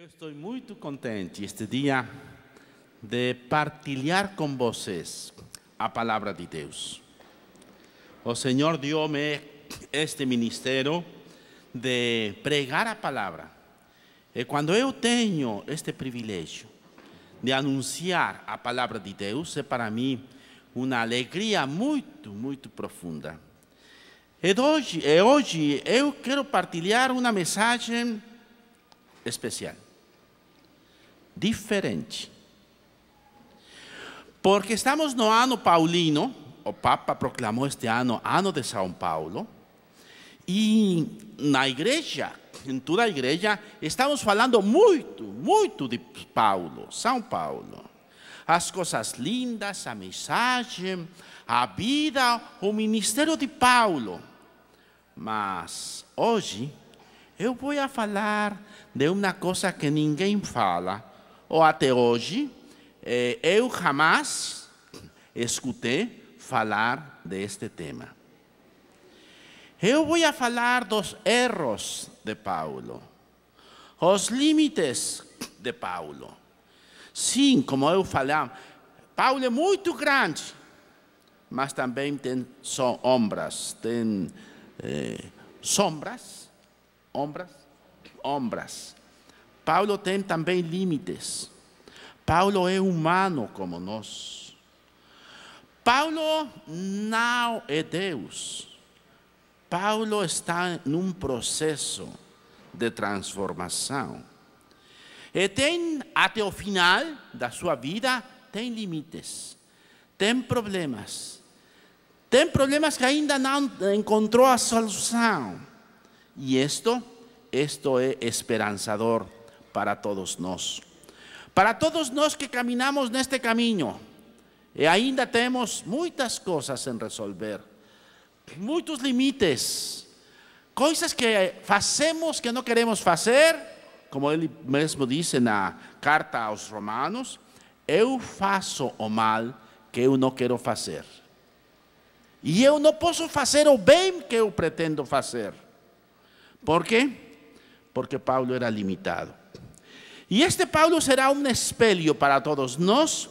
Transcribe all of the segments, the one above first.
Eu estou muito contente este dia de partilhar com vocês a palavra de Deus. O Senhor deu-me este ministério de pregar a palavra. E quando eu tenho este privilégio de anunciar a palavra de Deus, é para mim uma alegria muito profunda. E hoje eu quero partilhar uma mensagem especial, diferente. Porque estamos no ano paulino, o Papa proclamou este ano, ano de São Paulo, e na igreja, em toda a igreja, estamos falando muito de Paulo, São Paulo. As coisas lindas, a mensagem, a vida, o ministério de Paulo. Mas hoje eu vou falar de uma coisa que ninguém fala, ou até hoje eu jamais escutei falar deste tema. Eu vou falar dos erros de Paulo, os limites de Paulo. Sim, como eu falei, Paulo é muito grande, mas também tem sombras, tem sombras. Paulo tem também limites. Paulo é humano como nós. Paulo não é Deus. Paulo está num processo de transformação. E tem, até o final da sua vida, tem limites. Tem problemas. Tem problemas que ainda não encontrou a solução. E isto é esperançador para todos nós. Para todos nós que caminhamos neste caminho. E ainda temos muitas coisas em resolver. Muitos limites. Coisas que fazemos que não queremos fazer. Como ele mesmo disse na carta aos Romanos. Eu faço o mal que eu não quero fazer. E eu não posso fazer o bem que eu pretendo fazer. Por quê? Porque Paulo era limitado. E este Paulo será um espelho para todos nós,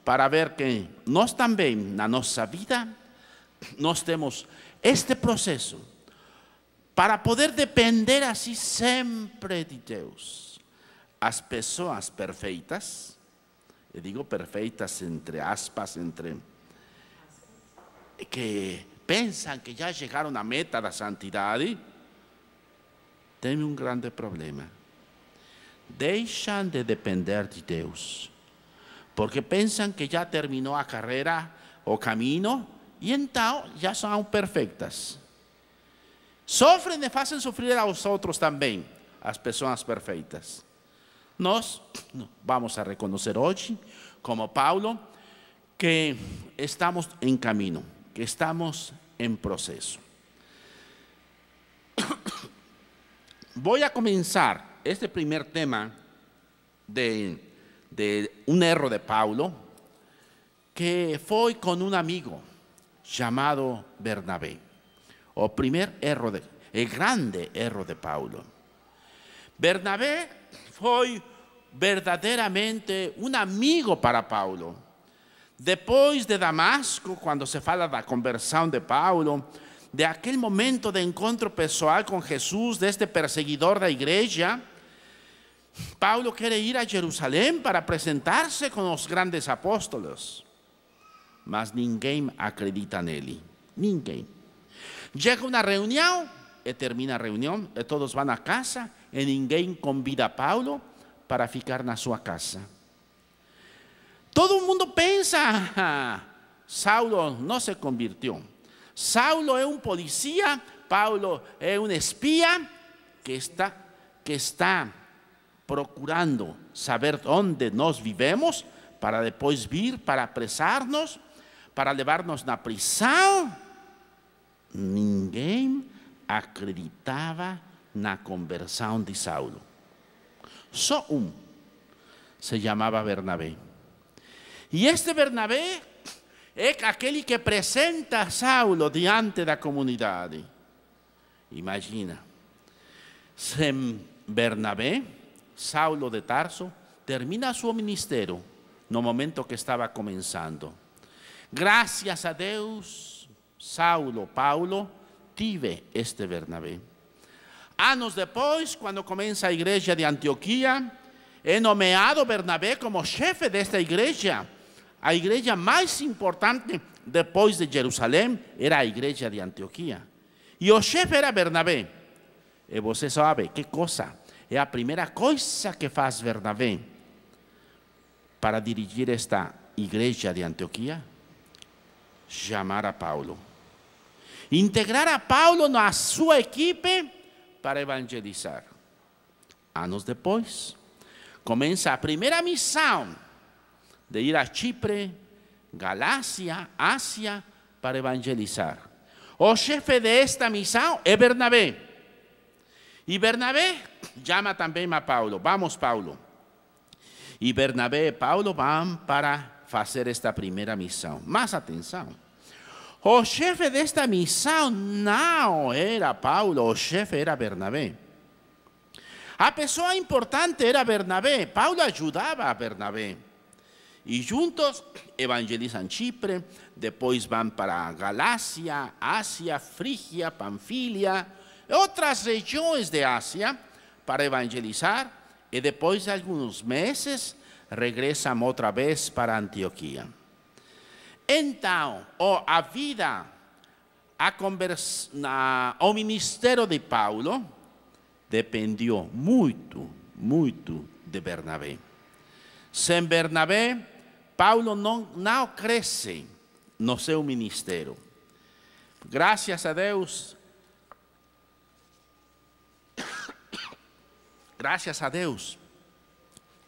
para ver que nós também, na nossa vida, nós temos este processo, para poder depender assim sempre de Deus. As pessoas perfeitas, eu digo perfeitas entre aspas, que pensam que já chegaram à meta da santidade, tem um grande problema. Deixam de depender de Deus, porque pensam que já terminou a carreira, o caminho, e então já são perfeitas. Sofrem e fazem sofrer aos outros também, as pessoas perfeitas. Nós vamos a reconhecer hoje, como Paulo, que estamos em caminho, que estamos em processo. Vou começar este primeiro tema de um erro de Paulo, que foi com um amigo chamado Bernabé. O primeiro erro, o grande erro de Paulo. Bernabé foi verdadeiramente um amigo para Paulo. Depois de Damasco, quando se fala da conversão de Paulo, de aquele momento de encontro pessoal com Jesus, deste perseguidor da igreja, Paulo quer ir a Jerusalém para apresentar-se com os grandes apóstolos. Mas ninguém acredita nele. Ninguém. Chega uma reunião, e termina a reunião, e todos vão a casa, e ninguém convida a Paulo para ficar na sua casa. Todo mundo pensa, Saulo não se convirtió. Saulo é um polícia, Paulo é um espía que está procurando saber onde nós vivemos, para depois vir para apresar-nos, para levar-nos na prisão. Ninguém acreditava na conversão de Saulo. Só um se chamava Bernabé. E este Bernabé é aquele que apresenta Saulo diante da comunidade. Imagina, sem Bernabé, Saulo de Tarso, termina seu ministério no momento que estava começando. Graças a Deus, Paulo, tive este Bernabé. Anos depois, quando começa a igreja de Antioquia, é nomeado Bernabé como chefe desta igreja. A igreja mais importante depois de Jerusalém era a igreja de Antioquia. E o chefe era Bernabé. E você sabe que coisa? É a primeira coisa que faz Bernabé para dirigir esta igreja de Antioquia? Chamar a Paulo. Integrar a Paulo na sua equipe para evangelizar. Anos depois, começa a primeira missão de ir a Chipre, Galácia, Ásia, para evangelizar. O chefe desta missão é Bernabé. E Bernabé chama também a Paulo. Vamos, Paulo. E Bernabé e Paulo vão para fazer esta primeira missão. Mas atenção, o chefe desta missão não era Paulo, o chefe era Bernabé. A pessoa importante era Bernabé, Paulo ajudava a Bernabé. E juntos evangelizam Chipre, depois vão para Galácia, Ásia, Frígia, Panfilia, outras regiões de Ásia para evangelizar, e depois de alguns meses regressam outra vez para Antioquia. Então, a vida, o ministério de Paulo dependió muito, muito de Bernabé. Sem Bernabé, Paulo não cresce no seu ministério. Graças a Deus,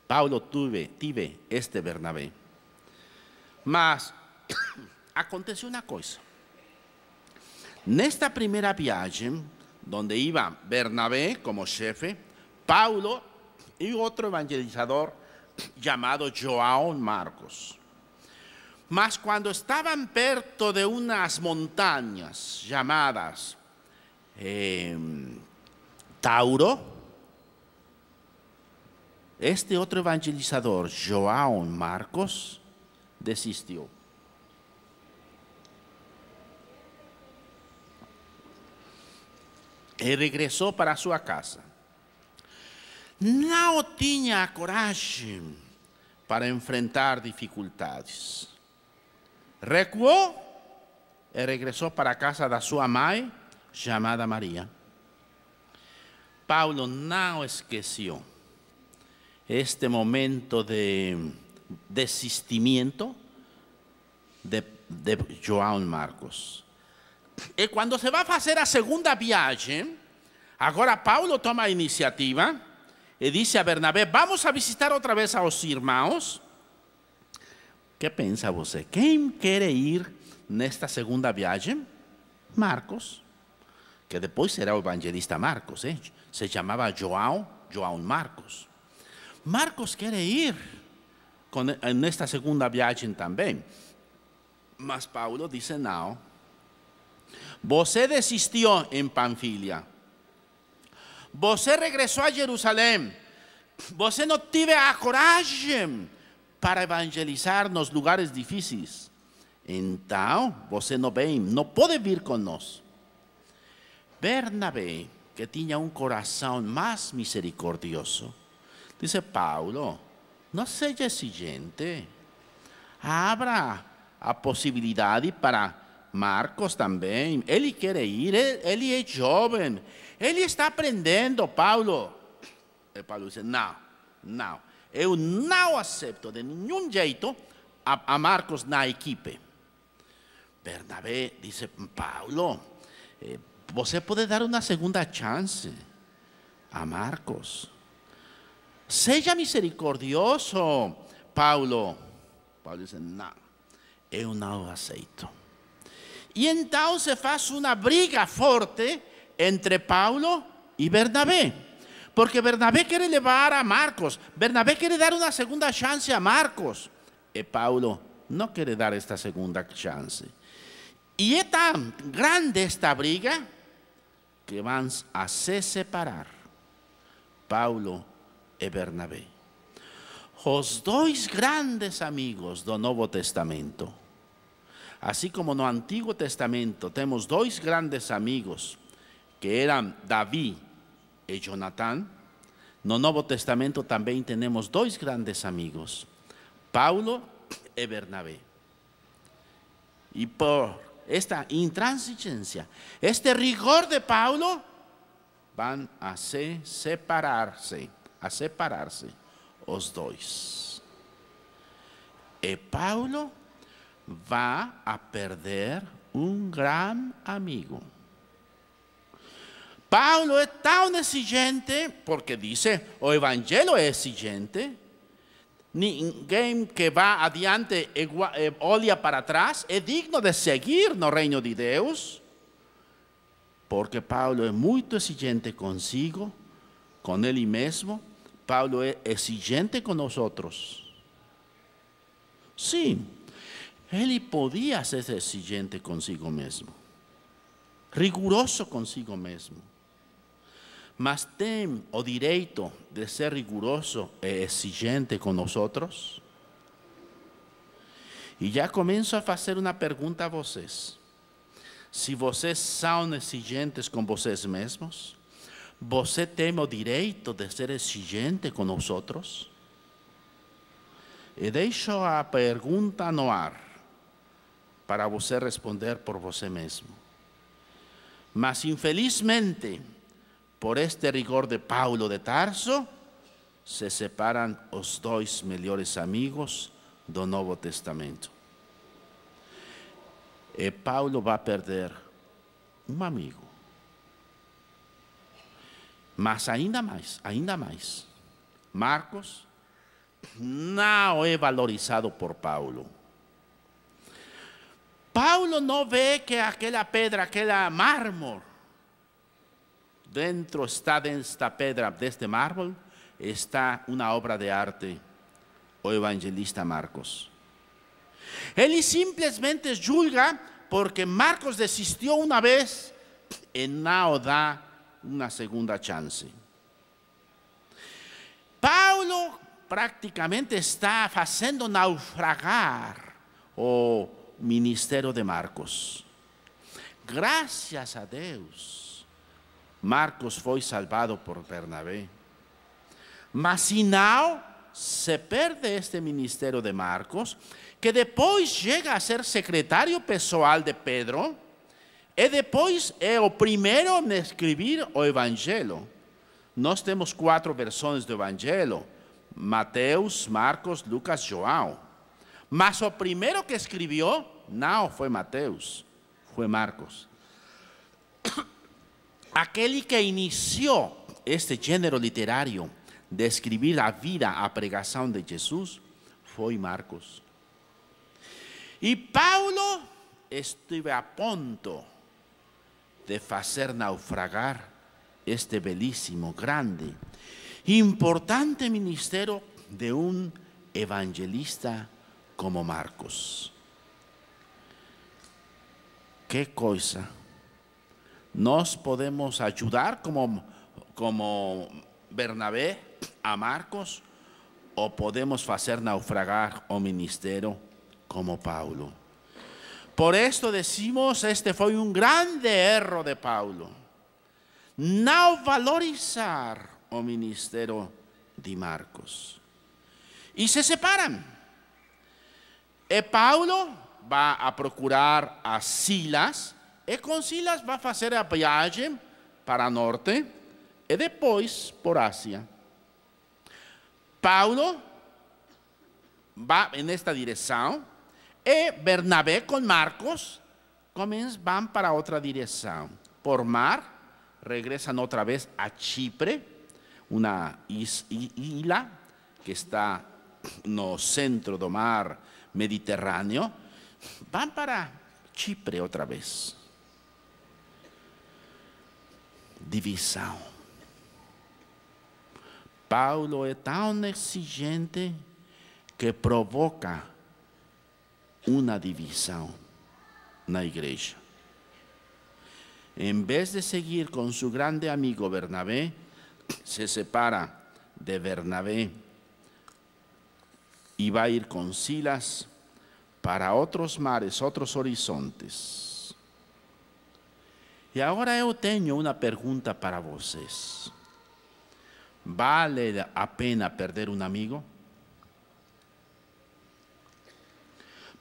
Paulo tive este Bernabé. Mas aconteceu uma coisa. Nesta primeira viagem, onde iba Bernabé como chefe, Paulo e outro evangelizador chamado João Marcos. Mas quando estavam perto de umas montanhas chamadas Tauro, este outro evangelizador, João Marcos, desistiu. E regressou para sua casa. Não tinha coragem para enfrentar dificuldades. Recuou e regressou para a casa da sua mãe, chamada Maria. Paulo não esqueceu este momento de desistimento de João Marcos. E quando se vai fazer a segunda viagem, agora Paulo toma a iniciativa e disse a Bernabé: vamos a visitar outra vez aos irmãos. Que pensa você? Quem quer ir nesta segunda viagem? Marcos, que depois será o evangelista Marcos, se chamava João Marcos. Marcos quer ir nesta segunda viagem também. Mas Paulo disse: não. Você desistiu em Panfilia. Você regressou a Jerusalém. Você não teve a coragem para evangelizar nos lugares difíceis. Então, você não vem, não pode vir conosco. Bernabé, que tinha um coração mais misericordioso, disse: Paulo, não seja exigente. Abra a possibilidade para Marcos também. Ele quer ir, ele é jovem, ele está aprendendo, Paulo. E Paulo disse: não, eu não aceito de nenhum jeito a Marcos na equipe. Bernabé disse: Paulo, você pode dar uma segunda chance a Marcos. Seja misericordioso, Paulo. Paulo disse: não, eu não aceito. E então se faz uma briga forte entre Paulo e Bernabé. Porque Bernabé quer levar a Marcos. Bernabé quer dar uma segunda chance a Marcos. E Paulo não quer dar esta segunda chance. E é tão grande esta briga que vão a se separar. Paulo e Bernabé. Os dois grandes amigos do Novo Testamento. Assim como no Antigo Testamento temos dois grandes amigos, que eram Davi e Jonatán, no Novo Testamento também temos dois grandes amigos, Paulo e Bernabé. Y por esta intransigencia, este rigor de Paulo, van a separarse os dois. Y Paulo va a perder un gran amigo. Paulo é tão exigente, porque dice, o evangelho é exigente. Ninguém que vá adiante e olha para trás é digno de seguir no reino de Deus, porque Paulo é muito exigente consigo, com ele mesmo. Paulo é exigente com nós outros. Sim, ele podia ser exigente consigo mesmo, riguroso consigo mesmo, mas tem o direito de ser riguroso e exigente com nós outros? E já começo a fazer uma pergunta a vocês. Se vocês são exigentes com vocês mesmos, você tem o direito de ser exigente com nós outros? E deixo a pergunta no ar, para você responder por você mesmo. Mas, infelizmente, por este rigor de Paulo de Tarso, se separam os dois melhores amigos do Novo Testamento. E Paulo vai perder um amigo. Mas ainda mais, Marcos não é valorizado por Paulo. Paulo não vê que aquela pedra, aquela mármore, dentro está desta pedra, deste mármore, está uma obra de arte, o evangelista Marcos. Ele simplesmente julga porque Marcos desistiu uma vez e não dá uma segunda chance. Paulo praticamente está fazendo naufragar o ministério de Marcos. Graças a Deus, Marcos foi salvado por Bernabé. Mas se não, se perde este ministério de Marcos, que depois chega a ser secretário pessoal de Pedro, e depois é o primeiro a escrever o Evangelho. Nós temos 4 versões do Evangelho: Mateus, Marcos, Lucas, João. Mas o primeiro que escreveu não foi Mateus, foi Marcos. Aquele que iniciou este gênero literário de escrever a vida, a pregação de Jesus, foi Marcos. E Paulo esteve a ponto de fazer naufragar este belíssimo, grande, importante ministério de um evangelista como Marcos. Que coisa! Nós podemos ajudar como Bernabé a Marcos, ou podemos fazer naufragar o ministério como Paulo. Por esto decimos, este foi um grande erro de Paulo, não valorizar o ministério de Marcos. E se separam. E Paulo vai a procurar a Silas, e com Silas vai fazer a viagem para o norte e depois por Ásia. Paulo vai nesta direção e Bernabé com Marcos vão para outra direção. Por mar, regressam outra vez a Chipre, uma ilha que está no centro do mar Mediterrâneo. Vão para Chipre outra vez. Divisão. Paulo é tão exigente que provoca uma divisão na igreja. Em vez de seguir com seu grande amigo Bernabé, se separa de Bernabé y va a ir con Silas para otros mares, otros horizontes. E agora eu tenho uma pergunta para vocês. Vale a pena perder um amigo?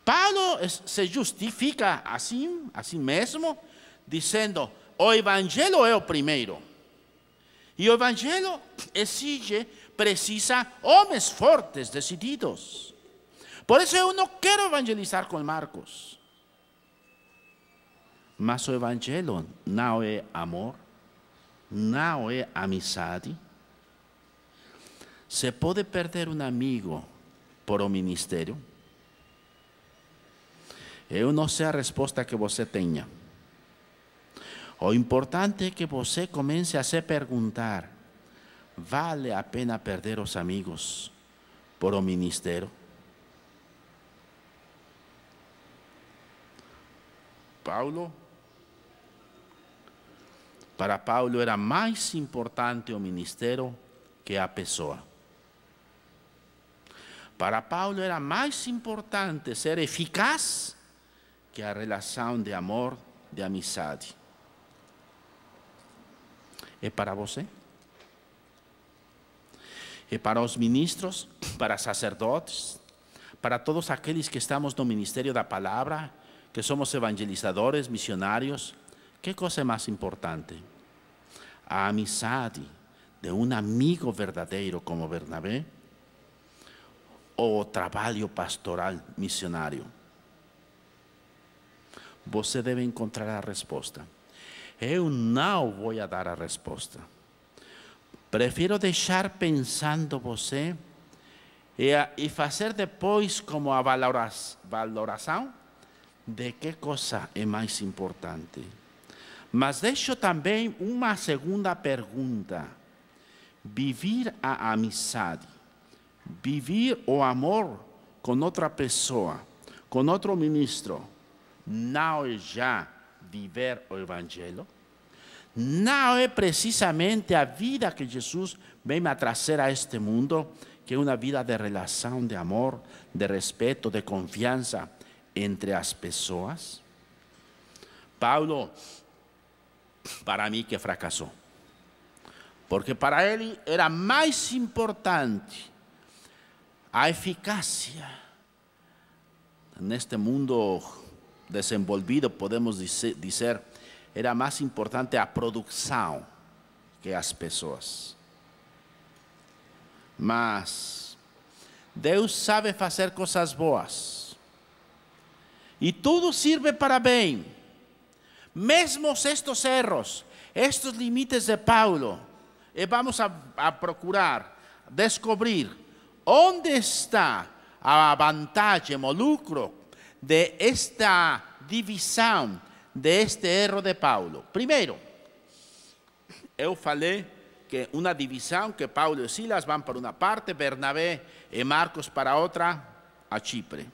Paulo se justifica assim mesmo, dizendo: o evangelho é o primeiro. E o evangelho precisa homens fortes, decididos. Por isso eu não quero evangelizar com Marcos. Mas o evangelho não é amor, não é amizade. Se pode perder um amigo por um ministério? Eu não sei a resposta que você tenha. O importante é que você comece a se perguntar: vale a pena perder os amigos por um ministério? Para Paulo era mais importante o ministério que a pessoa. Para Paulo era mais importante ser eficaz que a relação de amor, de amizade. É para você? É para os ministros, para sacerdotes, para todos aqueles que estamos no ministério da palavra, que somos evangelizadores, missionários? Que coisa é mais importante? A amizade de um amigo verdadeiro como Bernabé ou o trabalho pastoral missionário? Você deve encontrar a resposta. Eu não vou dar a resposta. Prefiro deixar pensando você e fazer depois como a valoração de que coisa é mais importante. Mas deixo também uma segunda pergunta. Viver a amizade, viver o amor com outra pessoa, com outro ministro, não é já viver o evangelho? Não é precisamente a vida que Jesus vem a trazer a este mundo, que é uma vida de relação, de amor, de respeito, de confiança entre as pessoas? Paulo, para mim, que fracassou. Porque para ele era mais importante a eficácia. Neste mundo desenvolvido, podemos dizer, era mais importante a produção que as pessoas. Mas Deus sabe fazer coisas boas. E tudo serve para bem. Mesmo estes erros, estes limites de Paulo, e vamos a procurar descobrir onde está a vantagem, o lucro de esta divisão, de este erro de Paulo. Primeiro, eu falei que uma divisão, que Paulo e Silas vão para uma parte, Bernabé e Marcos para outra, a Chipre.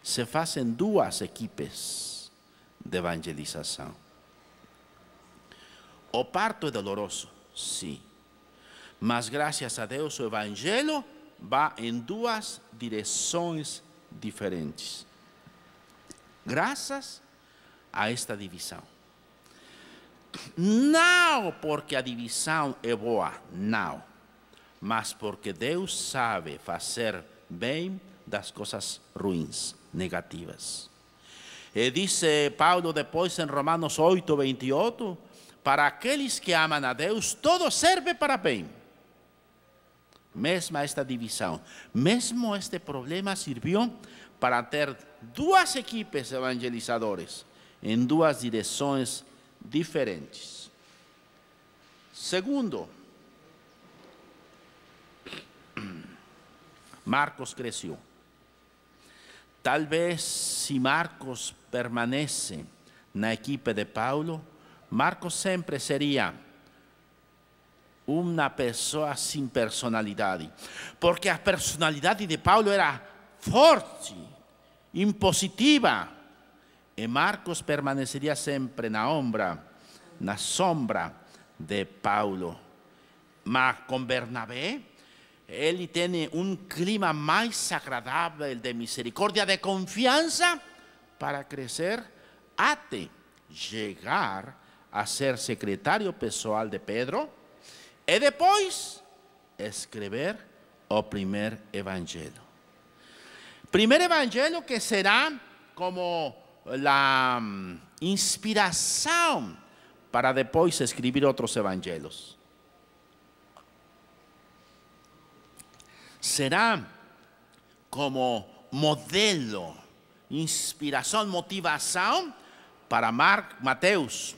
Se fazem duas equipes de evangelização. O parto é doloroso, sim. Mas graças a Deus o evangelho vai em duas direções diferentes. Graças a esta divisão. Não porque a divisão é boa, não. Mas porque Deus sabe fazer bem das coisas ruins, negativas. E dice Paulo depois em Romanos 8, 28, para aqueles que amam a Deus, todo serve para bem. Mesmo esta divisão, mesmo este problema serviu para ter duas equipes evangelizadores em duas direções diferentes. Segundo, Marcos cresceu. Talvez se Marcos permanece na equipe de Paulo, Marcos sempre seria uma pessoa sem personalidade, porque a personalidade de Paulo era forte, impositiva, e Marcos permaneceria sempre na sombra de Paulo, mas con Bernabé, él tiene un clima más agradable de misericordia, de confianza para crecer hasta llegar a ser secretario pessoal de Pedro y después escribir el primer evangelio. Primer evangelio que será como la inspiración para después escribir otros evangelios. Será como modelo, inspiración, motivación para Mateus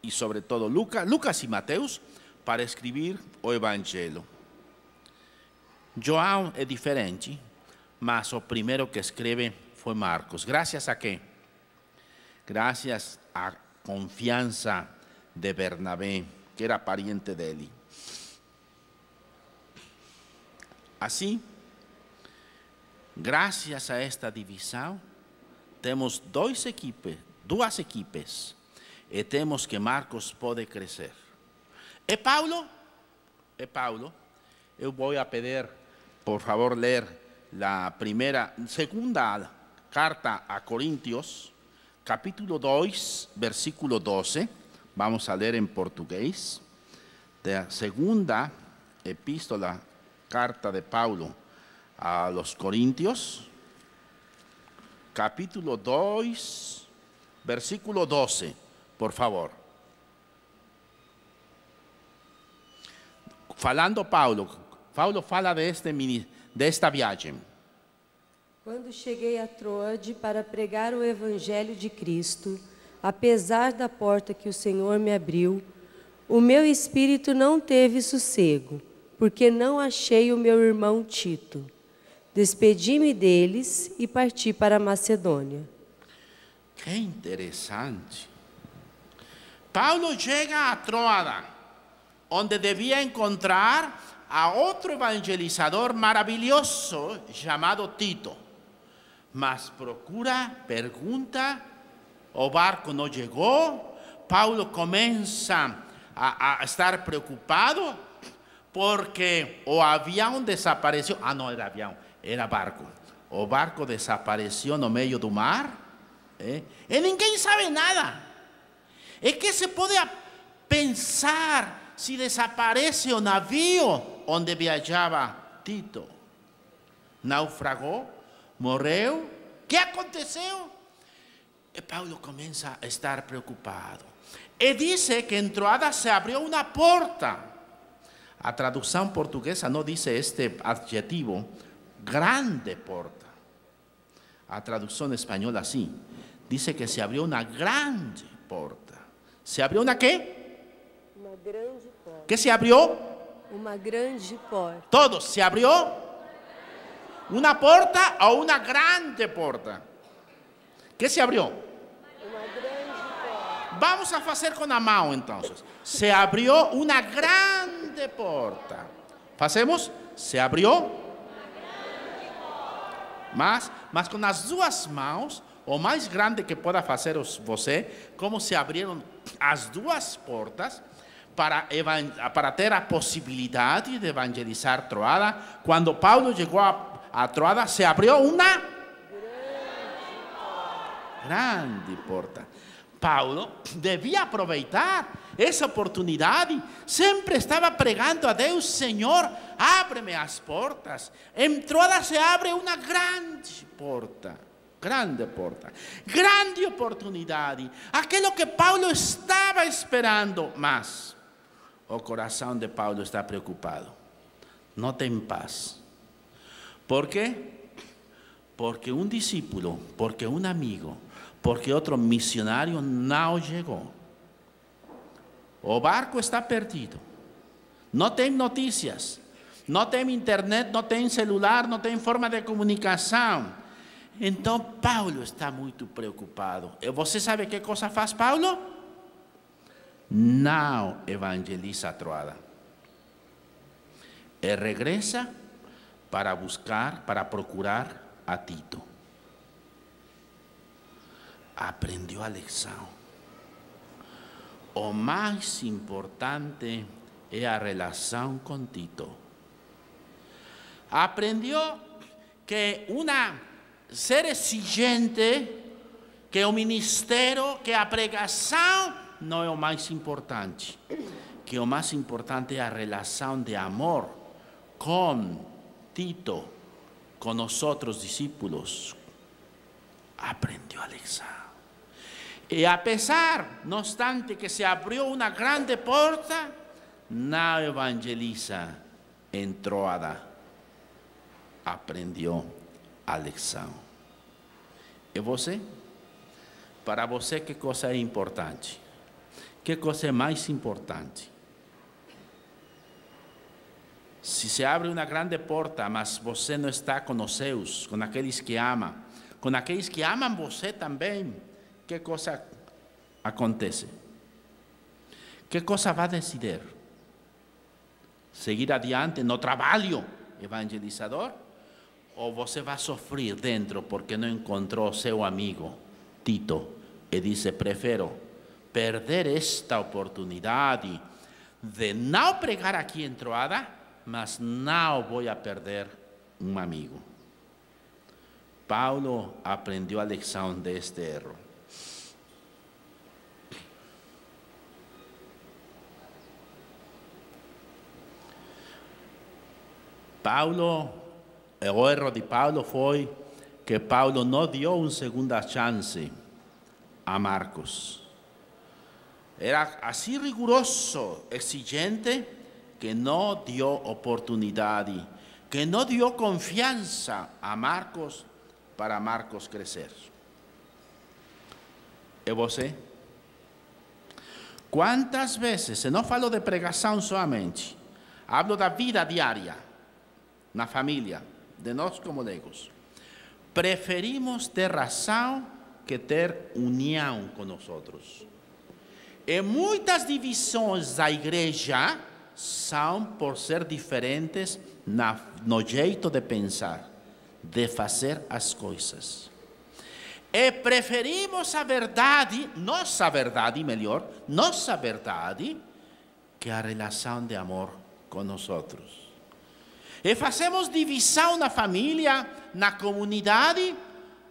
y sobre todo Lucas y Mateus para escribir o evangelio. João es diferente, mas o primero que escribe fue Marcos. ¿Gracias a qué? Gracias a confianza de Bernabé, que era pariente de él. Así, gracias a esta división, tenemos duas equipes y tenemos que Marcos puede crecer. ¿Y Paulo? Yo voy a pedir, por favor, leer la segunda carta a Corintios, capítulo 2, versículo 12. Vamos a leer en portugués. De la segunda epístola, carta de Paulo a los Corintios, capítulo 2, versículo 12, por favor. Falando Paulo fala de esta viagem. Quando cheguei a Troade para pregar o evangelho de Cristo, apesar da porta que o Senhor me abriu, o meu espírito não teve sossego, porque não achei o meu irmão Tito. Despedi-me deles e parti para a Macedônia. Que interessante. Paulo chega a Troada, onde devia encontrar a outro evangelizador maravilhoso chamado Tito. Mas pergunta, o barco não chegou. Paulo começa a estar preocupado porque o avião desapareceu. Não era avião, era barco. O barco desapareceu no meio do mar. E ninguém sabe nada. É que se pode pensar se desaparece o navio onde viajava Tito. Naufragou, morreu. O que aconteceu? E Paulo começa a estar preocupado. E diz que em Troada se abriu uma porta. A tradução portuguesa não diz este adjetivo, grande porta. A tradução espanhola sim. Diz que se abriu uma grande porta. ¿Se abrió una qué? Uma grande porta. ¿Qué se abrió? Uma grande porta. Todos, ¿se abrió? ¿Una porta o una grande porta? ¿Qué se abrió? Uma grande porta. Vamos a hacer con la mano entonces. Se abrió una grande porta. ¿Hacemos? Se abrió. Mas con las dos manos, o mais grande que pueda fazer você, como se abriram as duas portas para ter a possibilidade de evangelizar Troada. Quando Paulo chegou a Troada, se abriu uma grande porta. Paulo devia aproveitar essa oportunidade. Sempre estava pregando a Deus: Senhor, abre-me as portas. Em Troada se abre uma grande porta. Grande porta, grande oportunidade, aquilo que Paulo estava esperando, mas o coração de Paulo está preocupado, não tem paz. ¿Por quê? Porque um discípulo, porque um amigo, porque outro missionário não chegou. O barco está perdido, não tem notícias, não tem internet, não tem celular, não tem forma de comunicação. Então Paulo está muito preocupado. E você sabe que coisa faz Paulo? Não evangeliza a Troada. E regressa para procurar a Tito. Aprendeu a lição. O mais importante é a relação com Tito. Aprendeu que ser exigente, que o ministério, que a pregação não é o mais importante. Que o mais importante é a relação de amor com Tito, com os outros discípulos. Aprendeu a lição. E a pesar, no obstante, que se abriu uma grande porta, não evangeliza em Troada. Aprendeu a lição. E você? Para você, que coisa é importante? Que coisa é mais importante? Se se abre uma grande porta, mas você não está com os seus, com aqueles que amam você também, que coisa acontece? Que coisa vai decidir? Seguir adiante no trabalho evangelizador? Ou você vai sofrer dentro porque não encontrou seu amigo Tito e disse: prefiro perder esta oportunidade de não pregar aqui em Troada, mas não vou a perder um amigo. Paulo aprendeu a lição deste erro. O erro de Paulo foi que Paulo não deu uma segunda chance a Marcos. Era assim riguroso, exigente, que não deu oportunidade, que não deu confiança a Marcos para Marcos crescer. E você? Quantas vezes, eu não falo de pregação somente, hablo da vida diária, na família, de nós como leigos. Preferimos ter razão que ter união com os outros. E muitas divisões da igreja são por ser diferentes no jeito de pensar, de fazer as coisas. E preferimos a verdade, nossa verdade, que a relação de amor com os outros. E fazemos divisão na família, na comunidade,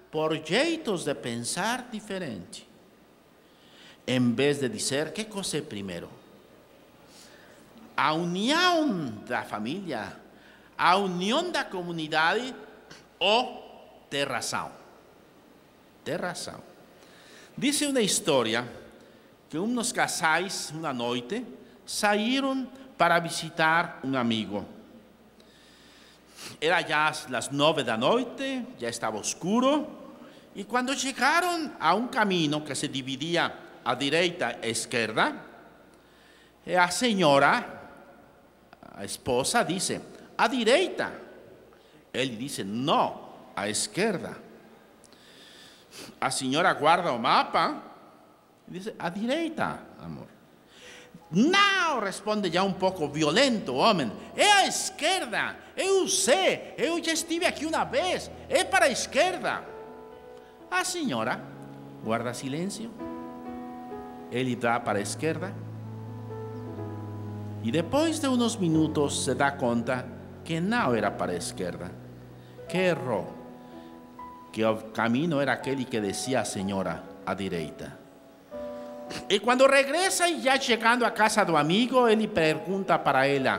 por jeitos de pensar diferente. Em vez de dizer, que coisa é primeiro? A união da família, a união da comunidade, ou ter razão? Ter razão. Diz uma história que uns casais, uma noite, saíram para visitar um amigo. Era já as 9 da noite, já estava escuro, e quando chegaram a um caminho que se dividia à direita e à esquerda, a senhora, a esposa, disse: à direita. Ele disse: não, à esquerda. A senhora guarda o mapa e diz: à direita, amor. Não, responde já um pouco violento o homem: é à esquerda, eu sei, eu já estive aqui uma vez, é para a esquerda. A senhora guarda silêncio, ele dá para a esquerda, e depois de uns minutos se dá conta que não era para a esquerda, que errou, que o caminho era aquele que dizia a senhora, à direita. E quando regressa, e já chegando à casa do amigo, ele pergunta para ela: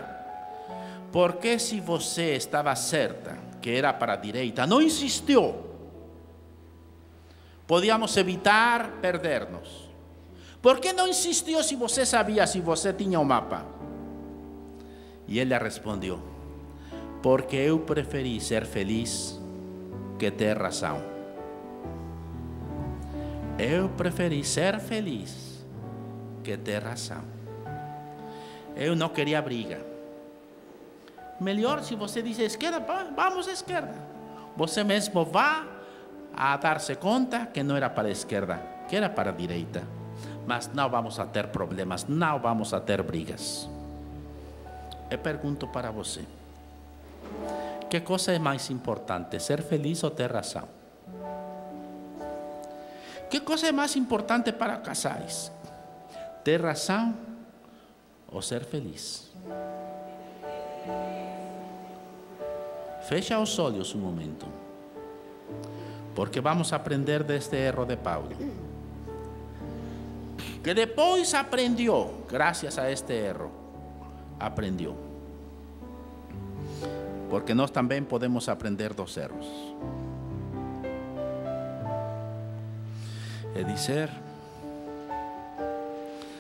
por que, se você estava certa que era para a direita, não insistiu? Podíamos evitar perder-nos. Por que não insistiu se você sabia, se você tinha o mapa? E ele respondeu: porque eu preferi ser feliz que ter razão. Eu preferi ser feliz que ter razão. Eu não queria briga. Melhor, se você diz esquerda, vamos à esquerda. Você mesmo vai a dar-se conta que não era para a esquerda, que era para a direita. Mas não vamos a ter problemas, não vamos a ter brigas. Eu pergunto para você: que coisa é mais importante, ser feliz ou ter razão? Que coisa é mais importante para casais? Ter razão ou ser feliz. Fecha os olhos um momento, porque vamos aprender deste erro de Paulo, que depois aprendeu, graças a este erro, aprendeu. Porque nós também podemos aprender dos erros. É dizer: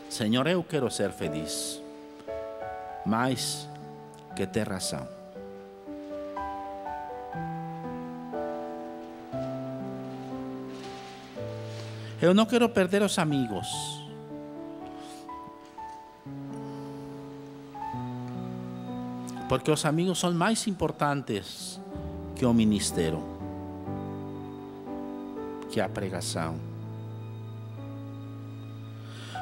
Senhor, eu quero ser feliz, mas que ter razão. Eu não quero perder os amigos. Porque os amigos são mais importantes que o ministério, que a pregação.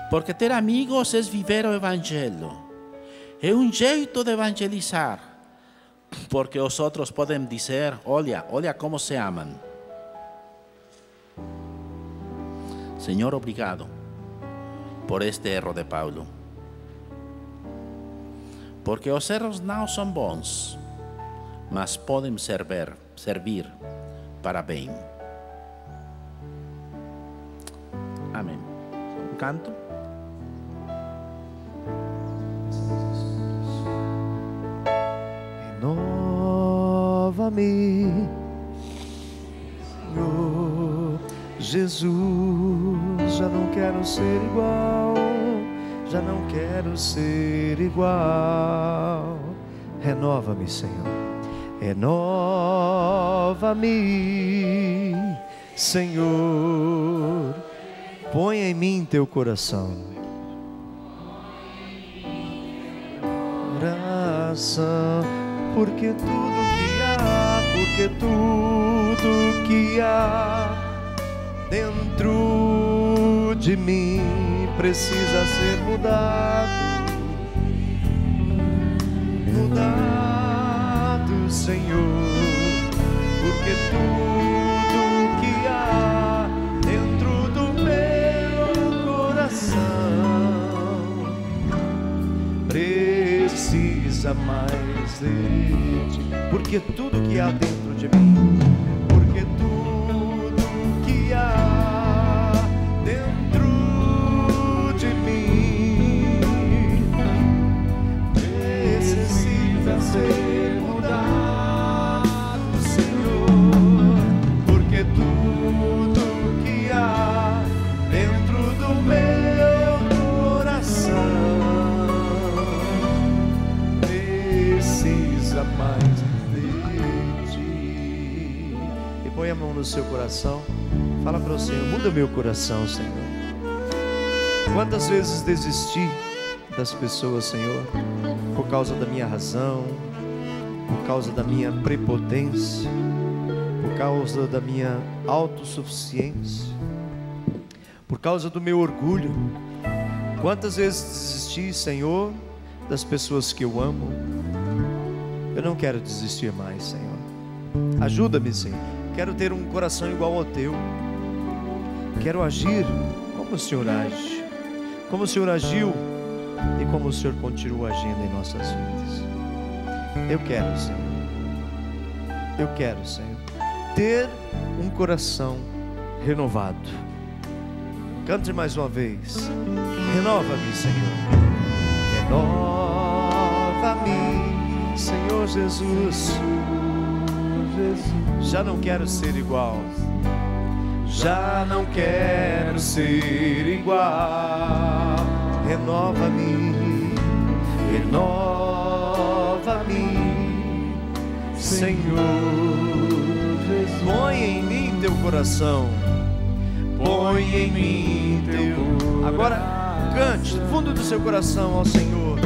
Porque ter amigos é viver o evangelho. É um jeito de evangelizar. Porque os outros podem dizer: olha como se amam. Senhor, obrigado por este erro de Paulo. Porque os erros não são bons, mas podem servir para bem. Amém. Um canto. Renova-me, Senhor Jesus, já não quero ser igual. Já não quero ser igual. Renova-me, Senhor. Renova-me, Senhor. Põe em mim teu coração. Porque tudo que há dentro de mim precisa ser mudado, Senhor, porque tudo que há dentro do meu coração precisa mais de ti, porque tudo que há dentro de mim, porque tudo que há ser mudado, Senhor, porque tudo que há dentro do meu coração precisa mais de ti. E põe a mão no seu coração, fala para o Senhor: muda meu coração, Senhor. Quantas vezes desisti das pessoas, Senhor, por causa da minha razão, por causa da minha prepotência, por causa da minha autossuficiência, por causa do meu orgulho. Quantas vezes desisti, Senhor, das pessoas que eu amo. Eu não quero desistir mais, Senhor. Ajuda-me, Senhor. Quero ter um coração igual ao teu. Quero agir como o Senhor age, como o Senhor agiu e como o Senhor continua agindo em nossas vidas. Eu quero, Senhor. Eu quero, Senhor, ter um coração renovado. Cante mais uma vez. Renova-me, Senhor. Renova-me, Senhor Jesus. Já não quero ser igual. Já não quero ser igual. Renova-me, renova-me, Senhor. Põe em mim teu coração, põe em mim teu. Agora cante no fundo do seu coração ao Senhor,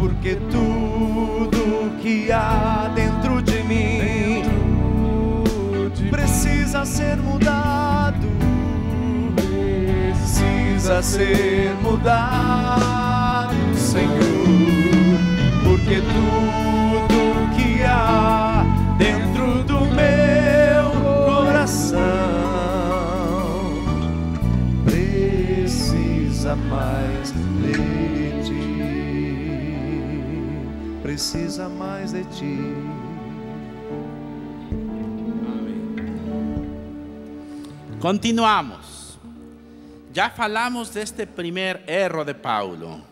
porque tudo que há dentro de mim precisa ser mudado. Precisa ser mudado, Senhor, porque tudo que há dentro do meu coração precisa mais de ti. precisa mais de ti. Continuamos. Ya falamos deste primeiro erro de Paulo,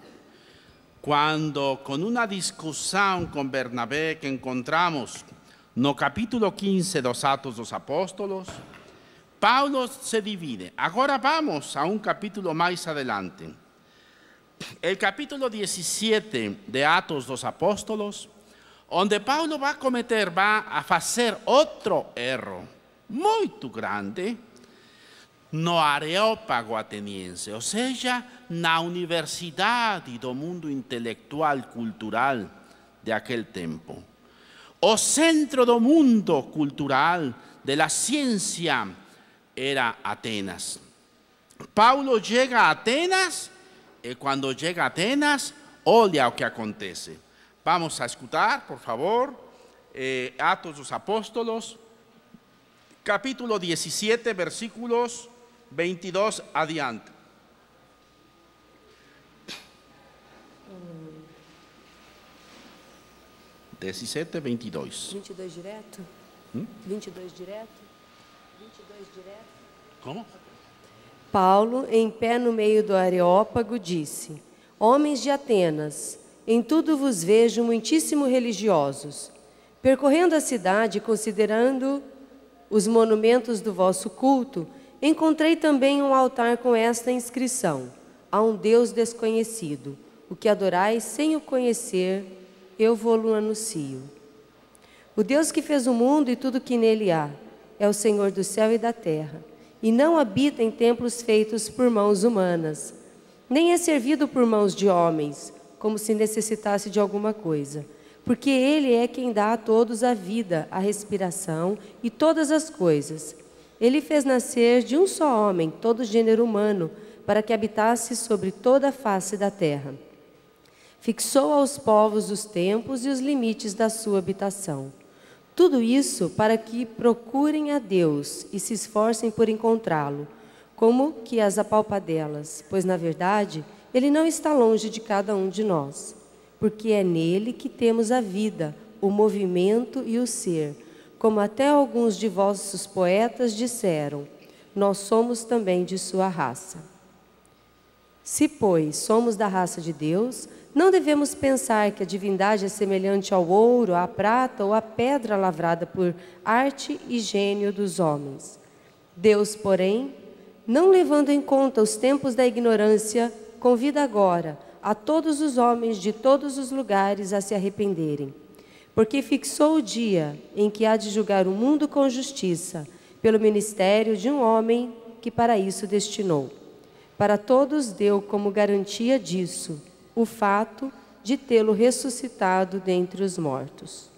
quando, com uma discussão com Bernabé que encontramos no capítulo 15 dos Atos dos Apóstolos, Paulo se divide. Agora vamos a um capítulo mais adelante. El capítulo 17 de Atos dos Apóstolos, onde Paulo vai a fazer outro erro muito grande no Areópago ateniense, ou seja, na universidade do mundo intelectual e cultural de aquele tempo. O centro do mundo cultural, de la ciência, era Atenas. Paulo chega a Atenas e quando chega a Atenas, olha o que acontece. Vamos a escutar, por favor, Atos dos Apóstolos, capítulo 17, versículos 22 adiante. 17, 22. 22 direto? 22 direto? 22 direto? Como? Paulo, em pé no meio do Areópago, disse: Homens de Atenas, em tudo vos vejo muitíssimo religiosos. Percorrendo a cidade, considerando os monumentos do vosso culto, encontrei também um altar com esta inscrição: a um Deus desconhecido. O que adorais sem o conhecer, eu vou-lo anuncio. O Deus que fez o mundo e tudo que nele há é o Senhor do céu e da terra, e não habita em templos feitos por mãos humanas, nem é servido por mãos de homens, como se necessitasse de alguma coisa, porque Ele é quem dá a todos a vida, a respiração e todas as coisas. Ele fez nascer de um só homem todo o gênero humano, para que habitasse sobre toda a face da terra. Fixou aos povos os tempos e os limites da sua habitação. Tudo isso para que procurem a Deus e se esforcem por encontrá-lo, como que as apalpadelas, pois, na verdade, Ele não está longe de cada um de nós, porque é nele que temos a vida, o movimento e o ser, como até alguns de vossos poetas disseram, nós somos também de sua raça. Se, pois, somos da raça de Deus, não devemos pensar que a divindade é semelhante ao ouro, à prata ou à pedra lavrada por arte e gênio dos homens. Deus, porém, não levando em conta os tempos da ignorância, convida agora a todos os homens de todos os lugares a se arrependerem, porque fixou o dia em que há de julgar o mundo com justiça, pelo ministério de um homem que para isso destinou. Para todos deu como garantia disso o fato de tê-lo ressuscitado dentre os mortos.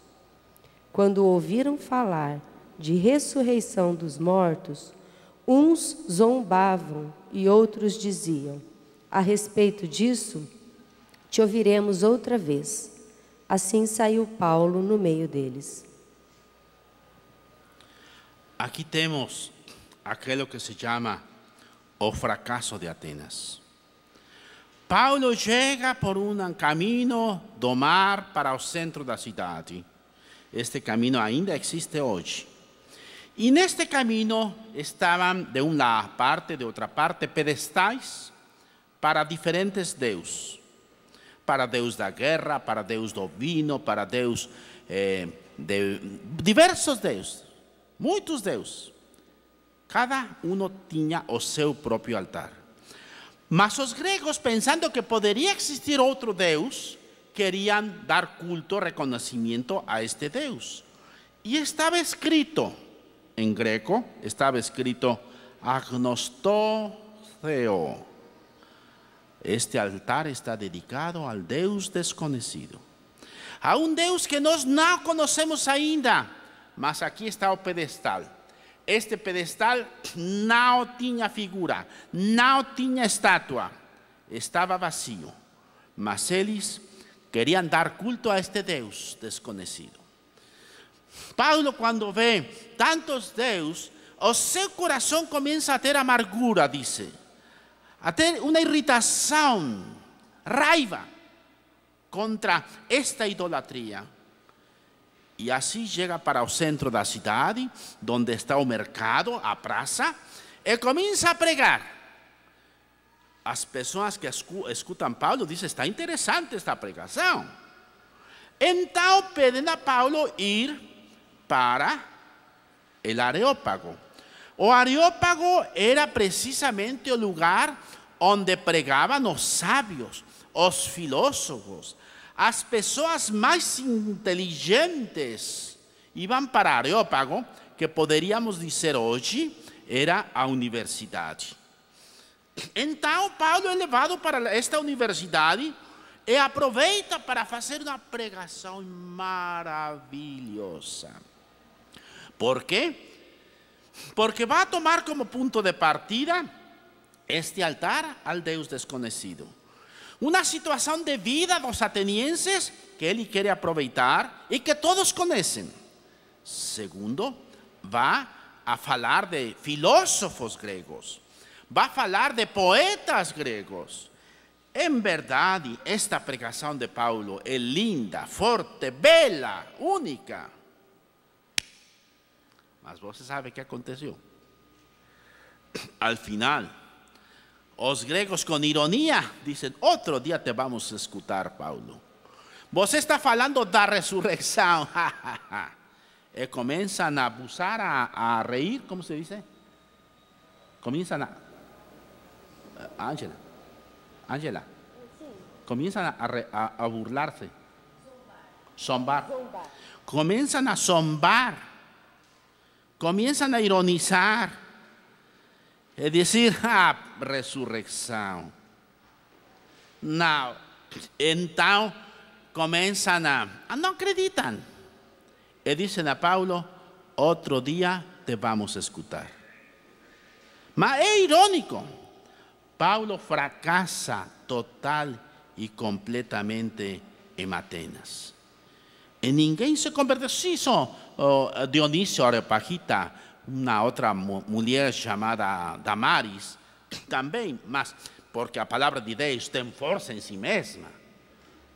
Quando ouviram falar de ressurreição dos mortos, uns zombavam e outros diziam: a respeito disso, te ouviremos outra vez. Assim saiu Paulo no meio deles. Aqui temos aquilo que se chama o fracasso de Atenas. Paulo chega por um caminho do mar para o centro da cidade. Este caminho ainda existe hoje. E neste caminho estavam, de uma parte, de outra parte, pedestais para diferentes deuses. Para Deus da guerra, para Deus do vinho, para Deus de diversos deuses, muitos deuses. Cada um tinha o seu próprio altar. Mas os gregos, pensando que poderia existir outro Deus, queriam dar culto, reconhecimento a este Deus. E estava escrito, em grego, estava escrito agnostótheo. Este altar está dedicado ao Deus desconhecido. A um Deus que nós não conhecemos ainda, mas aqui está o pedestal. Este pedestal não tinha figura, não tinha estátua, estava vazio. Mas eles queriam dar culto a este Deus desconhecido. Paulo, quando vê tantos deuses, o seu coração começa a ter amargura, diz. A ter uma irritação, raiva contra esta idolatria. E assim chega para o centro da cidade, onde está o mercado, a praça, e começa a pregar. As pessoas que escutam Paulo dizem: está interessante esta pregação. Então pedem a Paulo ir para o Areópago. O Areópago era precisamente o lugar onde pregavam os sábios, os filósofos. As pessoas mais inteligentes iam para Areópago, que poderíamos dizer hoje era a universidade. Então Paulo é levado para esta universidade e aproveita para fazer uma pregação maravilhosa. ¿Por quê? Porque vai tomar como ponto de partida este altar ao Deus desconhecido. Uma situação de vida dos atenienses que ele quer aproveitar e que todos conhecem. Segundo, vai a falar de filósofos gregos. Vai falar de poetas gregos. Em verdade, esta pregação de Paulo é linda, forte, bela, única. Mas você sabe o que aconteceu? Al final, os gregos com ironia dizem: outro dia te vamos escutar, Paulo. Você está falando da ressurreição. E começam a abusar, a reír, como se diz? Começam a... Ángela. Começam a burlar-se. Zombar. Começam a zombar. Começam a ironizar. E dizer: ressurreição. Não. Então, começam a não acreditam. E dizem a Paulo: outro dia te vamos escutar. Mas é irônico. Paulo fracassa total e completamente em Atenas. E ninguém se converteu. Sim, só Dionísio Areopagita, uma outra mulher chamada Damaris, também, mas porque a palavra de Deus tem força em si mesma.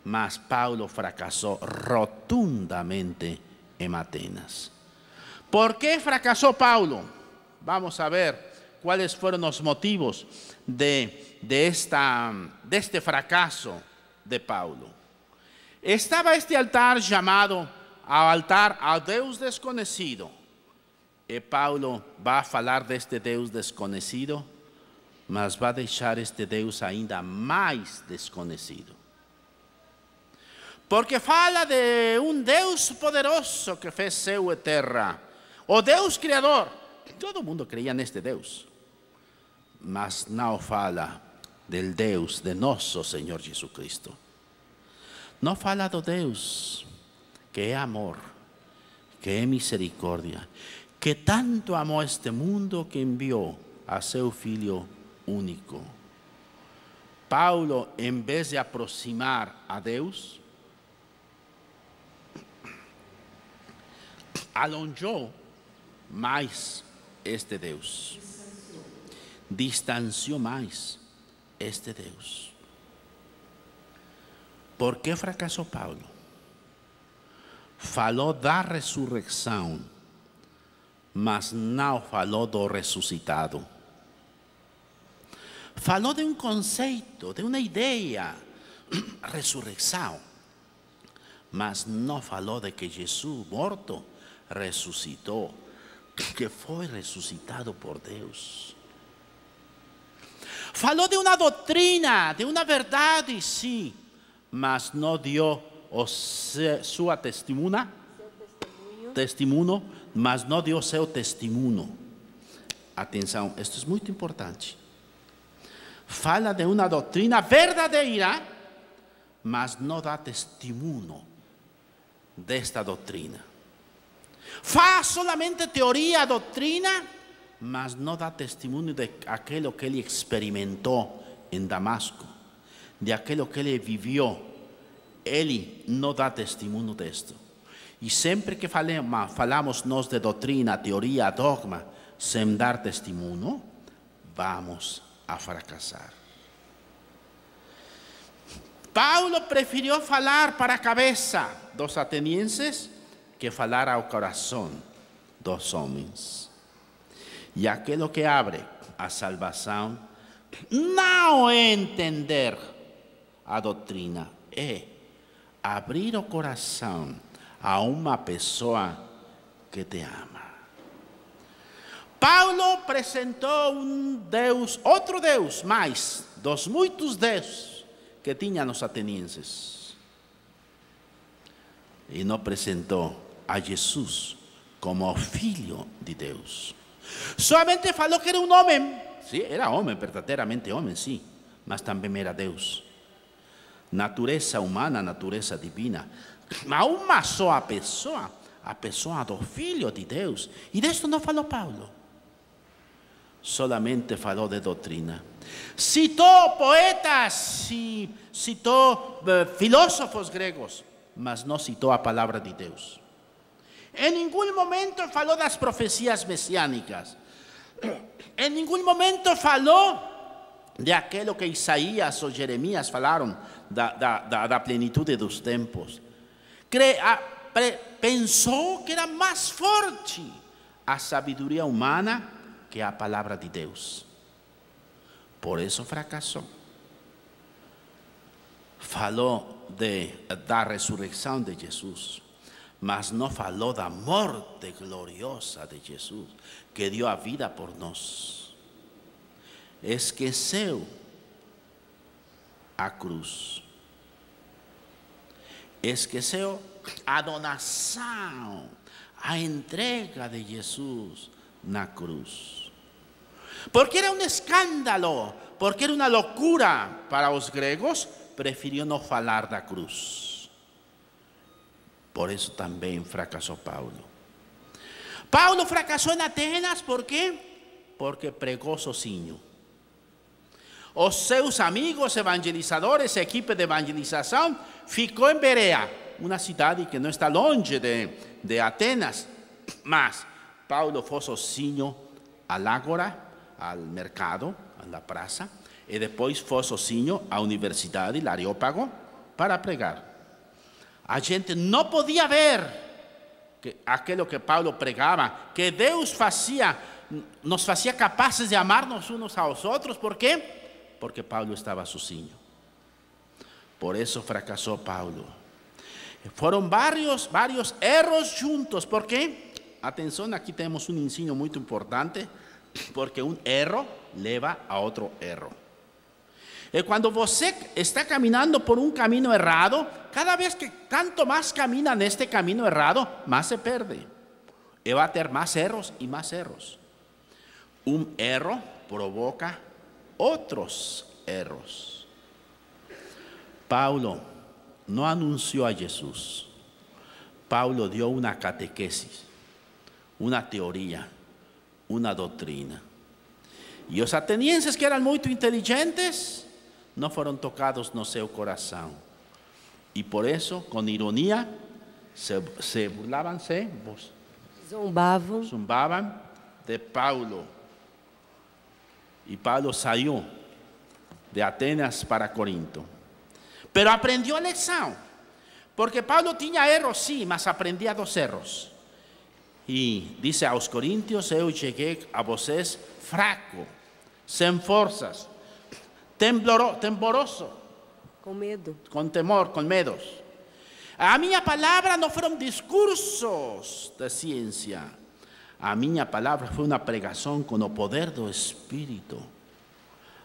Mas Paulo fracassou rotundamente em Atenas. ¿Por que fracassou Paulo? Vamos a ver quais foram os motivos deste fracasso de Paulo. Estava este altar chamado ao altar ao Deus desconhecido. E Paulo vai falar deste Deus desconhecido, mas vai deixar este Deus ainda mais desconhecido. Porque fala de um Deus poderoso que fez céu e terra, o Deus Criador. Todo mundo creia neste Deus, mas não fala del Deus de nosso Senhor Jesus Cristo. Não fala do Deus que é amor, que é misericórdia, que tanto amou este mundo que enviou a seu Filho único. Paulo, em vez de aproximar a Deus, alonjou mais este Deus. Distanciou mais este Deus. Por que fracassou Paulo? Falou da ressurreição, mas não falou do ressuscitado. Falou de um conceito, de uma ideia, ressurreição, mas não falou de que Jesus morto ressuscitou, que foi ressuscitado por Deus. Falou de uma doutrina, de uma verdade, sim, mas não deu sua testemunha, mas não deu seu testemunho. Atenção, isto é muito importante. Fala de uma doutrina verdadeira, mas não dá testemunho desta doutrina. Faz solamente teoria, doutrina, mas não dá testemunho de aquilo que ele experimentou em Damasco, de aquilo que ele viveu. Ele não dá testemunho disto. E sempre que falamos nós de doutrina, teoria, dogma, sem dar testemunho, vamos a fracassar. Paulo preferiu falar para a cabeça dos atenienses que falar ao coração dos homens. E aquilo que abre a salvação não é entender a doutrina, é abrir o coração a uma pessoa que te ama. Paulo apresentou Deus, outro Deus, mais dos muitos deuses que tinham os atenienses. E não apresentou a Jesus como o Filho de Deus. Somente falou que era um homem. Sim, era homem, verdadeiramente homem, sim. Mas também era Deus. Natureza humana, natureza divina. Mas uma só a pessoa do Filho de Deus. E disso não falou Paulo. Solamente falou de doutrina. Citou poetas, citou filósofos gregos, mas não citou a palavra de Deus. Em nenhum momento falou das profecias messiânicas. Em nenhum momento falou de aquilo que Isaías ou Jeremias falaram da plenitude dos tempos. Pensou que era mais forte a sabedoria humana que a palavra de Deus. Por isso fracassou. Falou da ressurreição de Jesus, mas não falou da morte gloriosa de Jesus, que deu a vida por nós. Esqueceu a cruz. Esqueceu a donação, a entrega de Jesus na cruz. Porque era um escândalo, porque era uma loucura para os gregos, preferiu não falar da cruz. Por isso também fracassou Paulo. Paulo fracassou em Atenas, por quê? Porque pregou sozinho. Os seus amigos evangelizadores, a equipe de evangelização, ficou em Berea, uma cidade que não está longe de Atenas. Mas Paulo foi sozinho à ágora, ao mercado, à praça, e depois foi sozinho à universidade, Areópago, para pregar. A gente não podia ver aquilo que Paulo pregava, que Deus nos fazia capazes de amar-nos uns aos outros. Por quê? Porque Paulo estava sozinho. Por isso fracassou Paulo. Foram vários erros juntos. Por quê? Atenção, aqui temos um ensino muito importante, porque um erro leva a outro erro. E quando você está caminhando por um caminho errado, cada vez que quanto mais camina neste caminho errado, mais se perde. E vai ter mais erros e mais erros. Um erro provoca outros erros. Paulo não anunciou a Jesus. Paulo deu uma catequese, uma teoria, uma doutrina. E os atenienses, que eram muito inteligentes, não foram tocados no seu coração. E por isso, com ironia, se burlavam, zombavam de Paulo. E Paulo saiu de Atenas para Corinto. Pero aprendeu a lição. Porque Paulo tinha erros, sim, mas aprendia dos erros. E disse aos coríntios: eu cheguei a vocês fraco, sem forças, temoroso, com medo, com temor, com medos. A minha palavra não foram discursos de ciência. A minha palavra foi uma pregação com o poder do Espírito.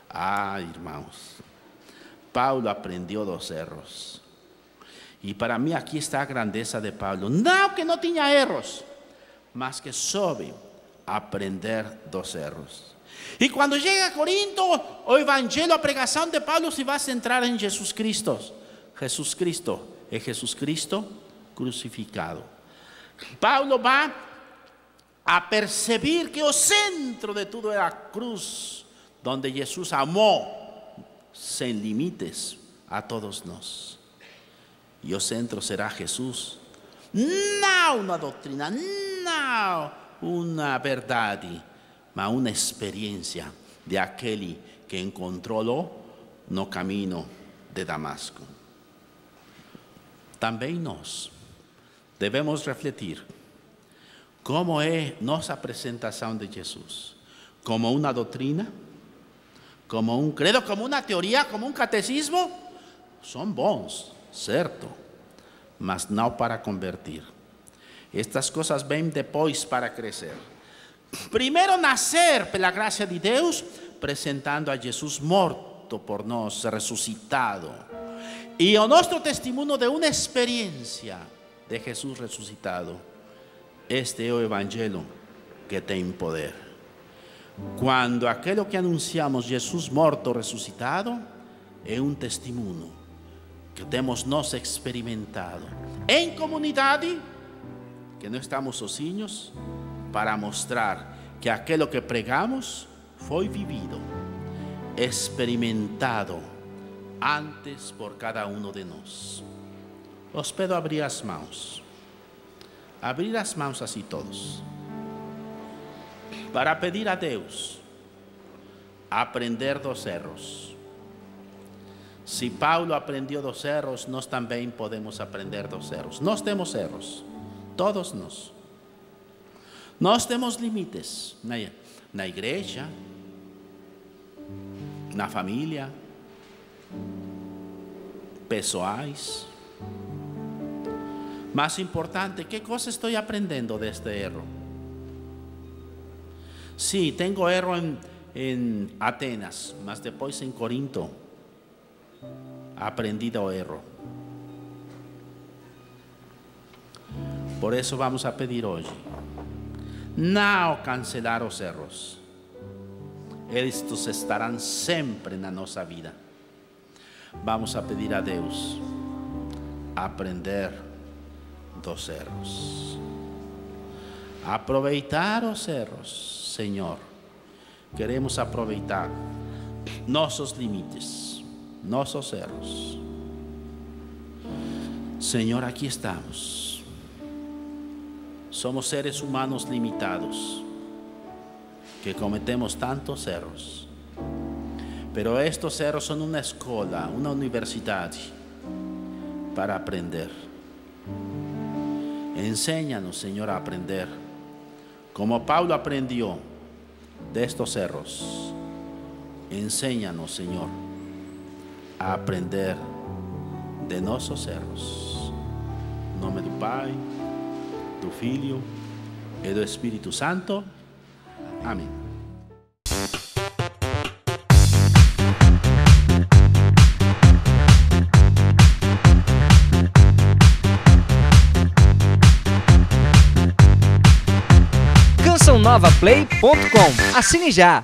Ah, irmãos, Paulo aprendeu dos erros. E para mim aqui está a grandeza de Paulo. Não que não tinha erros, mas que soube aprender dos erros. E quando chega a Corinto, o evangelho, a pregação de Paulo se vai centrar em Jesus Cristo. Jesus Cristo é Jesus Cristo crucificado. Paulo vai a perceber que o centro de tudo era a cruz, onde Jesus amou sem limites a todos nós. E o centro será Jesus. Não uma doutrina, não uma verdade, mas uma experiência de aquele que encontrou no caminho de Damasco. também nós devemos refletir como é nossa apresentação de Jesus. Como uma doutrina, como um credo, como uma teoria, como um catecismo, são bons, certo, mas não para convertir. Estas coisas vêm depois para crescer. Primeiro nascer pela graça de Deus, apresentando a Jesus morto por nós, ressuscitado. E o nosso testemunho de uma experiência de Jesus ressuscitado. Este é o Evangelho que tem poder. Quando aquilo que anunciamos, Jesus morto, ressuscitado, é um testemunho que temos nós experimentado em comunidade, que não estamos sozinhos, para mostrar que aquilo que pregamos foi vivido, experimentado antes por cada um de nós. Os peço abrir as mãos. Abrir as mãos assim todos. Para pedir a Deus aprender dos erros. Se Paulo aprendeu dos erros, nós também podemos aprender dos erros. Nós temos erros, todos nós. Nós temos limites na igreja, na família, pessoais. Mais importante, que coisa estou aprendendo deste erro? Sim, tenho erro em Atenas, mas depois em Corinto aprendi do erro. Por isso vamos a pedir hoje, não cancelar os erros. Estes estarão sempre na nossa vida. Vamos a pedir a Deus aprender dos erros. Aproveitar os erros, Senhor. Queremos aproveitar nossos limites, nossos erros. Senhor, aqui estamos. Somos seres humanos limitados, que cometemos tantos erros. Pero estos erros são uma escola, uma universidade para aprender. Enséñanos, Señor, a aprender, como Paulo aprendió de estos erros. Enséñanos, Señor, a aprender de nossos erros. Em nome do Pai, do Filho e do Espírito Santo. Amém. CançãoNovaPlay.com. Assine já!